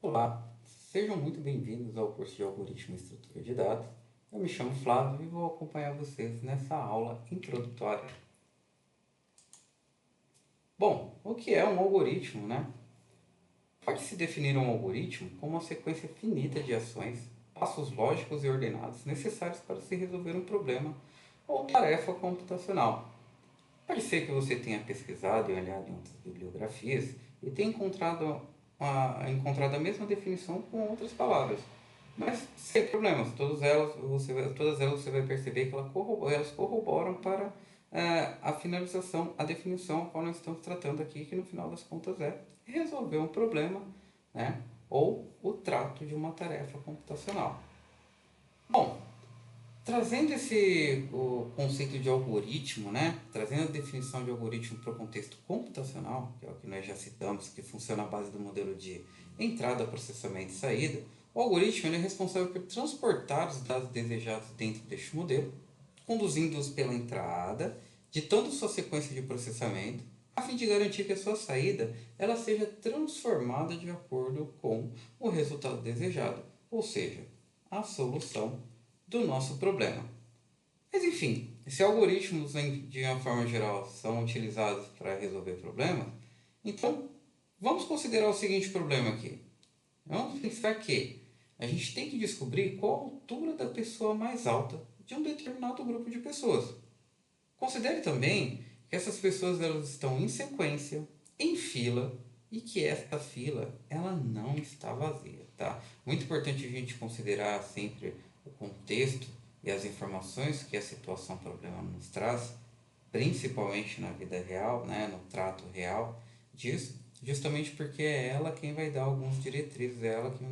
Olá, sejam muito bem-vindos ao curso de Algoritmo e Estrutura de Dados. Eu me chamo Flávio e vou acompanhar vocês nessa aula introdutória. Bom, o que é um algoritmo, né? Pode-se definir um algoritmo como uma sequência finita de ações, passos lógicos e ordenados necessários para se resolver um problema ou tarefa computacional. Pode ser que você tenha pesquisado e olhado em outras bibliografias e tenha encontrado a mesma definição com outras palavras. Mas sem problemas, todas elas você vai perceber que elas corroboram para a finalização, a definição a qual nós estamos tratando aqui, que no final das contas é resolver um problema, né, ou o trato de uma tarefa computacional. Bom, trazendo o conceito de algoritmo, né? Trazendo a definição de algoritmo para o contexto computacional, que é o que nós já citamos, que funciona à base do modelo de entrada, processamento e saída, o algoritmo é responsável por transportar os dados desejados dentro deste modelo, conduzindo-os pela entrada, ditando sua sequência de processamento, a fim de garantir que a sua saída ela seja transformada de acordo com o resultado desejado, ou seja, a solução do nosso problema. Mas enfim, se algoritmos de uma forma geral são utilizados para resolver problemas, então vamos considerar o seguinte problema aqui. Vamos pensar que a gente tem que descobrir qual a altura da pessoa mais alta de um determinado grupo de pessoas. Considere também que essas pessoas elas estão em sequência, em fila, e que esta fila ela não está vazia, tá? Muito importante a gente considerar sempre o contexto e as informações que a situação problema nos traz, principalmente na vida real, né, no trato real disso, justamente porque é ela quem vai dar alguns diretrizes, é ela que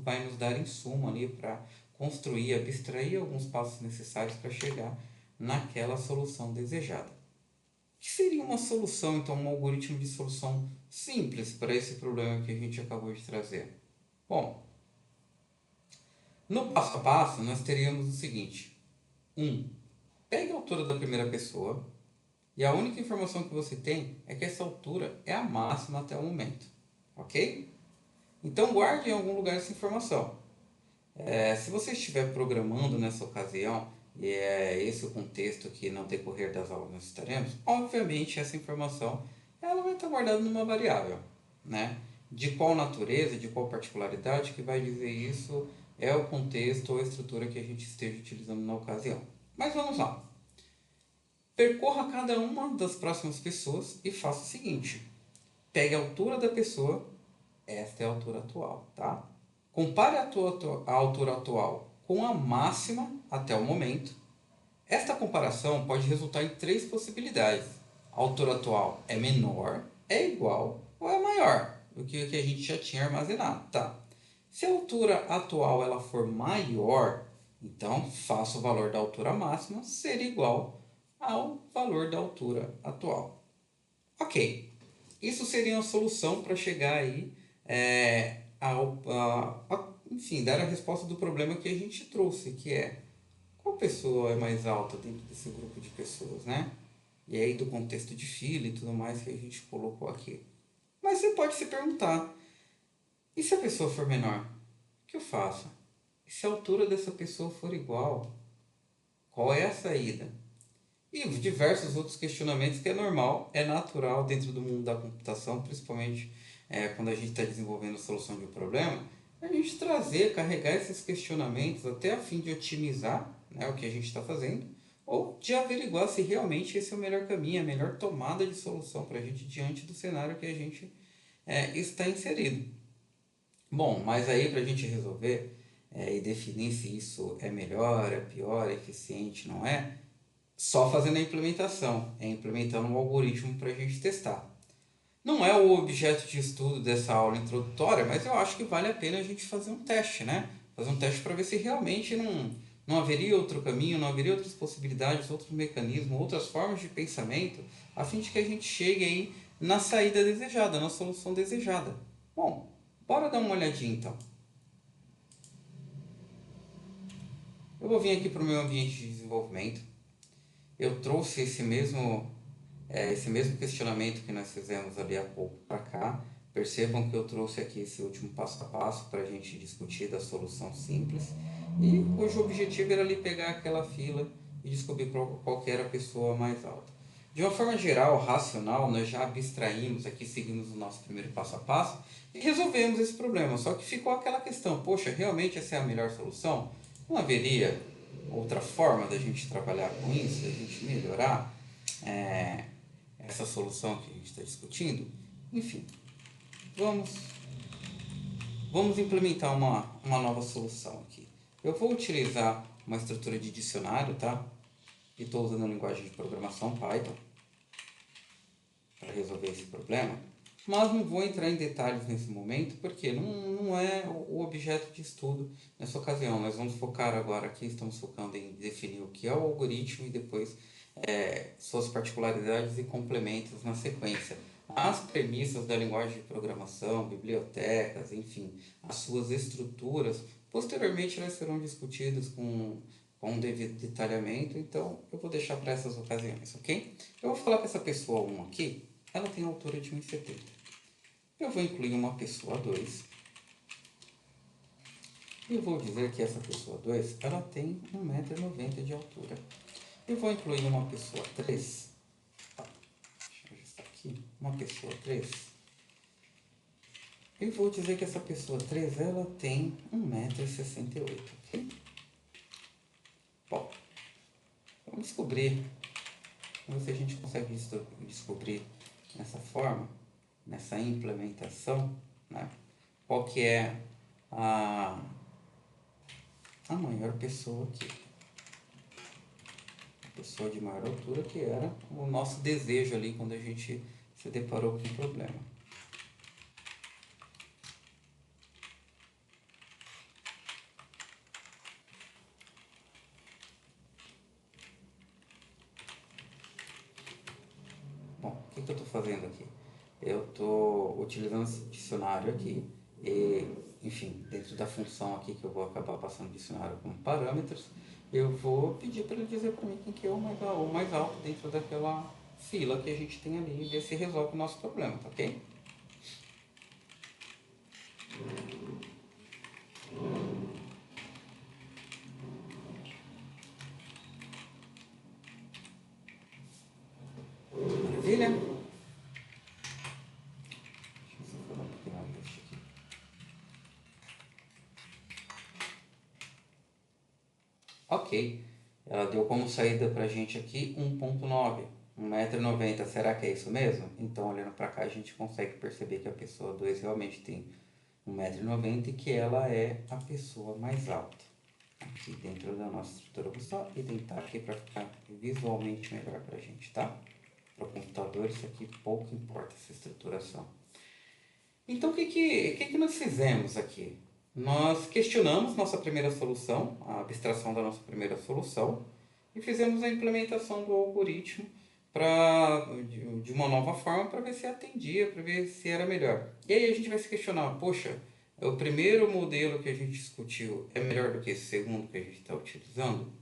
vai nos dar insumo ali para construir, abstrair alguns passos necessários para chegar naquela solução desejada. O que seria uma solução, então, um algoritmo de solução simples para esse problema que a gente acabou de trazer? Bom, no passo a passo, nós teríamos o seguinte: 1. Pegue a altura da primeira pessoa e a única informação que você tem é que essa altura é a máxima até o momento. Ok? Então guarde em algum lugar essa informação. Se você estiver programando nessa ocasião, e é esse o contexto que no decorrer das aulas nós estaremos, obviamente essa informação ela vai estar guardada numa variável, né? De qual natureza, de qual particularidade que vai dizer isso é o contexto ou a estrutura que a gente esteja utilizando na ocasião. Mas vamos lá. Percorra cada uma das próximas pessoas e faça o seguinte: pegue a altura da pessoa, esta é a altura atual, tá? Compare a altura atual com a máxima até o momento. Esta comparação pode resultar em três possibilidades. A altura atual é menor, é igual ou é maior do que o que a gente já tinha armazenado, tá? Se a altura atual ela for maior, então faça o valor da altura máxima ser igual ao valor da altura atual. Ok, isso seria uma solução para chegar aí enfim, dar a resposta do problema que a gente trouxe, que é qual pessoa é mais alta dentro desse grupo de pessoas, né? E aí do contexto de fila e tudo mais que a gente colocou aqui. Mas você pode se perguntar, e se a pessoa for menor? O que eu faço? E se a altura dessa pessoa for igual? Qual é a saída? E diversos outros questionamentos que é normal, é natural dentro do mundo da computação, principalmente quando a gente está desenvolvendo a solução de um problema, a gente trazer, carregar esses questionamentos até a fim de otimizar, né, o que a gente está fazendo, ou de averiguar se realmente esse é o melhor caminho, a melhor tomada de solução para a gente diante do cenário que a gente está inserido. Bom, mas aí para a gente resolver e definir se isso é melhor, é pior, é eficiente, não é, só fazendo a implementação, é implementando um algoritmo para a gente testar. Não é o objeto de estudo dessa aula introdutória, mas eu acho que vale a pena a gente fazer um teste, né? Fazer um teste para ver se realmente não haveria outro caminho, não haveria outras possibilidades, outros mecanismos, outras formas de pensamento, a fim de que a gente chegue aí na saída desejada, na solução desejada. Bom, bora dar uma olhadinha então. Eu vou vir aqui para o meu ambiente de desenvolvimento. Eu trouxe esse mesmo questionamento que nós fizemos ali há pouco para cá, Percebam que eu trouxe aqui esse último passo a passo para a gente discutir da solução simples e cujo objetivo era ali pegar aquela fila e descobrir qual que era a pessoa mais alta. De uma forma geral, racional, nós já abstraímos aqui, seguimos o nosso primeiro passo a passo e resolvemos esse problema. Só que ficou aquela questão, poxa, realmente essa é a melhor solução? Não haveria outra forma da gente trabalhar com isso, da gente melhorar essa solução que a gente está discutindo? Enfim, vamos, vamos implementar uma nova solução aqui. Eu vou utilizar uma estrutura de dicionário, tá? E estou usando a linguagem de programação Python para resolver esse problema. Mas não vou entrar em detalhes nesse momento, porque não é o objeto de estudo nessa ocasião. Nós vamos focar agora aqui, estamos focando em definir o que é o algoritmo e depois suas particularidades e complementos na sequência. As premissas da linguagem de programação, bibliotecas, enfim, as suas estruturas, posteriormente elas serão discutidas com um devido detalhamento, então eu vou deixar para essas ocasiões, ok? Eu vou falar que essa pessoa 1 aqui, ela tem altura de 1,70. Eu vou incluir uma pessoa 2. E eu vou dizer que essa pessoa 2, ela tem 1,90 m de altura. Eu vou incluir uma pessoa 3. Deixa eu ajustar aqui. Uma pessoa 3. Eu vou dizer que essa pessoa 3, ela tem 1,68 m, ok? Bom, vamos descobrir. Vamos ver se a gente consegue descobrir nessa forma, nessa implementação, né? Qual que é a maior pessoa aqui. A pessoa de maior altura, que era o nosso desejo ali quando a gente se deparou com o problema. Bom, o que eu estou fazendo aqui? Eu estou utilizando esse dicionário aqui e, enfim, dentro da função aqui que eu vou acabar passando o dicionário como parâmetros, eu vou pedir para ele dizer para mim quem que é o mais alto dentro daquela fila que a gente tem ali e ver se resolve o nosso problema, tá ok? Maravilha? Deixa eu só fazer um pequeno ajuste aqui. Ok, ela deu como saída pra gente aqui 1,9, 1,90 m. Será que é isso mesmo? Então, olhando para cá, a gente consegue perceber que a pessoa 2 realmente tem 1,90 m e que ela é a pessoa mais alta. Aqui dentro da nossa estrutura, vou só identar aqui para ficar visualmente melhor para a gente, tá? Para o computador, isso aqui pouco importa essa estruturação. Então, o que nós fizemos aqui? Nós questionamos nossa primeira solução, a abstração da nossa primeira solução, e fizemos a implementação do algoritmo de uma nova forma para ver se atendia, para ver se era melhor. E aí a gente vai se questionar, poxa, o primeiro modelo que a gente discutiu é melhor do que esse segundo que a gente está utilizando?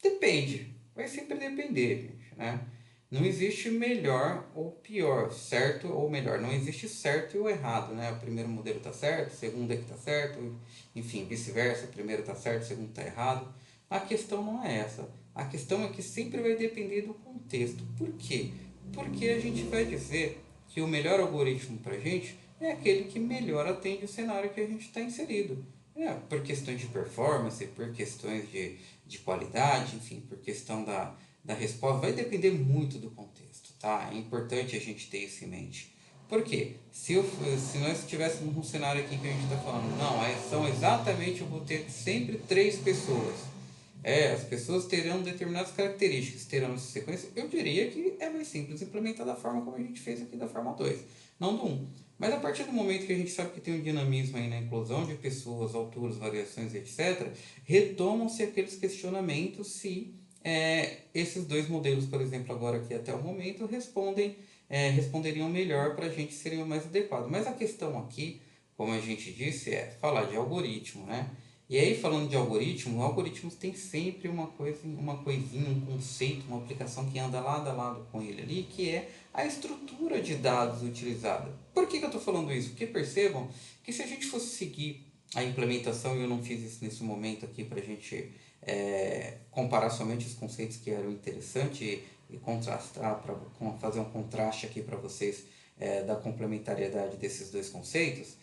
Depende, vai sempre depender, gente, né? Não existe melhor ou pior, certo ou melhor. Não existe certo e o errado, né? O primeiro modelo está certo, o segundo é que está certo, enfim, vice-versa. O primeiro está certo, o segundo está errado. A questão não é essa. A questão é que sempre vai depender do contexto. Por quê? Porque a gente vai dizer que o melhor algoritmo para a gente é aquele que melhor atende o cenário que a gente está inserido. Por questões de performance, por questões de qualidade, enfim, por questão da resposta, vai depender muito do contexto, tá? É importante a gente ter isso em mente. Por quê? Se nós estivéssemos num cenário aqui que a gente está falando, não, são exatamente, eu vou ter sempre 3 pessoas. As pessoas terão determinadas características, terão essa sequência, eu diria que é mais simples implementar da forma como a gente fez aqui da forma 2, não do 1. Mas a partir do momento que a gente sabe que tem um dinamismo aí na inclusão de pessoas, alturas, variações, etc., retomam-se aqueles questionamentos se esses 2 modelos, por exemplo, agora aqui até o momento, responderiam melhor para a gente, seriam mais adequados. Mas a questão aqui, como a gente disse, é falar de algoritmo, né? E aí, falando de algoritmo, algoritmos tem sempre uma coisinha, um conceito, uma aplicação que anda lado a lado com ele ali, que é a estrutura de dados utilizada. Por que eu estou falando isso? Porque percebam que se a gente fosse seguir a implementação, e eu não fiz isso nesse momento aqui para a gente comparar somente os conceitos que eram interessantes e contrastar, fazer um contraste aqui para vocês da complementariedade desses dois conceitos,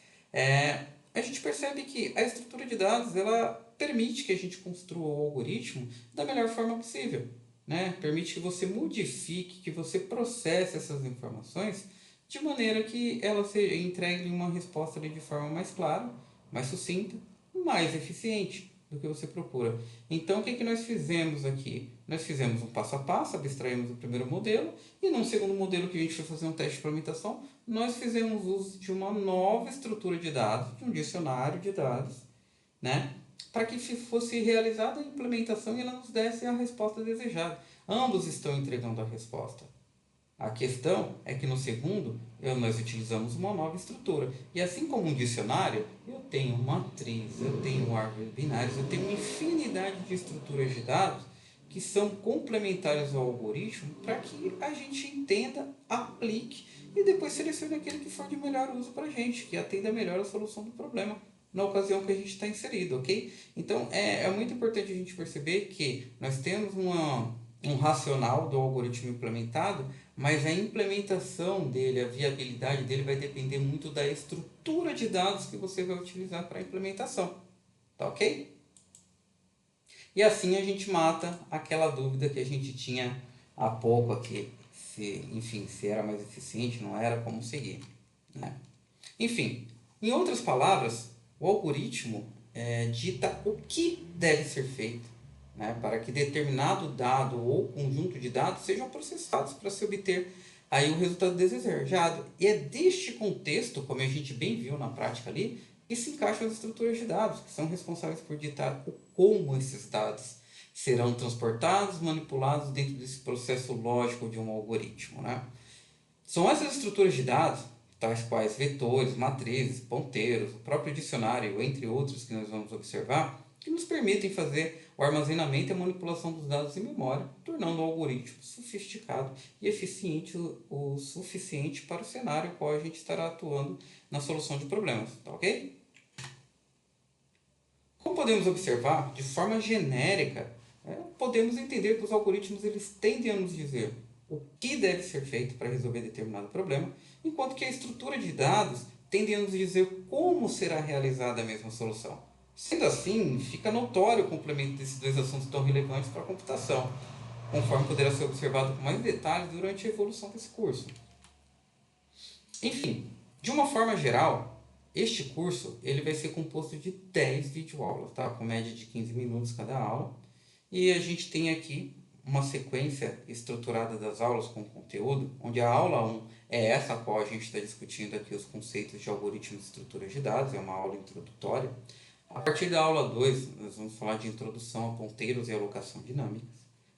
a gente percebe que a estrutura de dados ela permite que a gente construa o algoritmo da melhor forma possível, né? Permite que você modifique, que você processe essas informações de maneira que ela se entregue uma resposta ali de forma mais clara, mais sucinta, mais eficiente do que você procura. Então, o que nós fizemos aqui? Nós fizemos um passo a passo, abstraímos o primeiro modelo, e num segundo modelo que a gente foi fazer um teste de implementação, nós fizemos uso de uma nova estrutura de dados, de um dicionário de dados, né? Para que fosse realizada a implementação e ela nos desse a resposta desejada. Ambos estão entregando a resposta. A questão é que no segundo, nós utilizamos uma nova estrutura. E assim como um dicionário, eu tenho matriz, eu tenho árvores binárias, eu tenho uma infinidade de estruturas de dados que são complementares ao algoritmo para que a gente entenda, aplique e depois selecione aquele que for de melhor uso para a gente, que atenda melhor a solução do problema na ocasião que a gente está inserido, ok? Então, é muito importante a gente perceber que nós temos um racional do algoritmo implementado, mas a implementação dele, a viabilidade dele vai depender muito da estrutura de dados que você vai utilizar para a implementação, tá ok? E assim a gente mata aquela dúvida que a gente tinha há pouco aqui, se era mais eficiente, não era, como seguir, né? Enfim, em outras palavras, o algoritmo dita o que deve ser feito, né, para que determinado dado ou conjunto de dados sejam processados para se obter aí o resultado desejado. E é deste contexto, como a gente bem viu na prática ali, que se encaixam as estruturas de dados, que são responsáveis por ditar o como esses dados serão transportados, manipulados dentro desse processo lógico de um algoritmo, né? São essas estruturas de dados, tais quais vetores, matrizes, ponteiros, o próprio dicionário, entre outros que nós vamos observar, que nos permitem fazer o armazenamento e a manipulação dos dados em memória, tornando o algoritmo sofisticado e eficiente o suficiente para o cenário qual a gente estará atuando na solução de problemas, tá ok? Como podemos observar, de forma genérica, podemos entender que os algoritmos eles tendem a nos dizer o que deve ser feito para resolver determinado problema, enquanto que a estrutura de dados tende a nos dizer como será realizada a mesma solução. Sendo assim, fica notório o complemento desses dois assuntos tão relevantes para a computação, conforme poderá ser observado com mais detalhes durante a evolução desse curso. Enfim, de uma forma geral, este curso ele vai ser composto de 10 videoaulas, tá? Com média de 15 minutos cada aula. E a gente tem aqui uma sequência estruturada das aulas com conteúdo, onde a aula 1 é essa a qual a gente está discutindo aqui os conceitos de algoritmos e estruturas de dados, é uma aula introdutória. A partir da aula 2, nós vamos falar de introdução a ponteiros e alocação dinâmicas.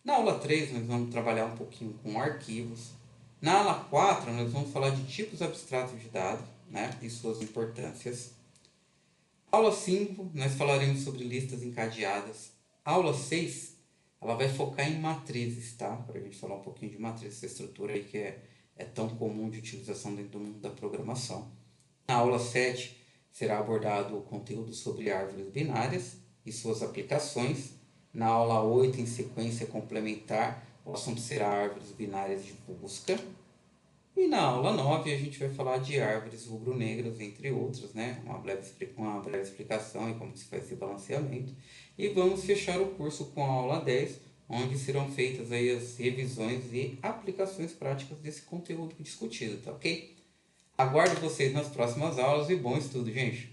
Na aula 3, nós vamos trabalhar um pouquinho com arquivos. Na aula 4, nós vamos falar de tipos abstratos de dados, né, e suas importâncias. Aula 5, nós falaremos sobre listas encadeadas. Aula 6, ela vai focar em matrizes, tá? Para a gente falar um pouquinho de matrizes, essa estrutura aí que é tão comum de utilização dentro do mundo da programação. Na aula 7, será abordado o conteúdo sobre árvores binárias e suas aplicações. Na aula 8, em sequência complementar, o assunto será árvores binárias de busca. E na aula 9 a gente vai falar de árvores rubro-negras, entre outras, né? Uma breve explicação e como se faz esse balanceamento. E vamos fechar o curso com a aula 10, onde serão feitas aí as revisões e aplicações práticas desse conteúdo discutido, tá ok? Aguardo vocês nas próximas aulas e bom estudo, gente!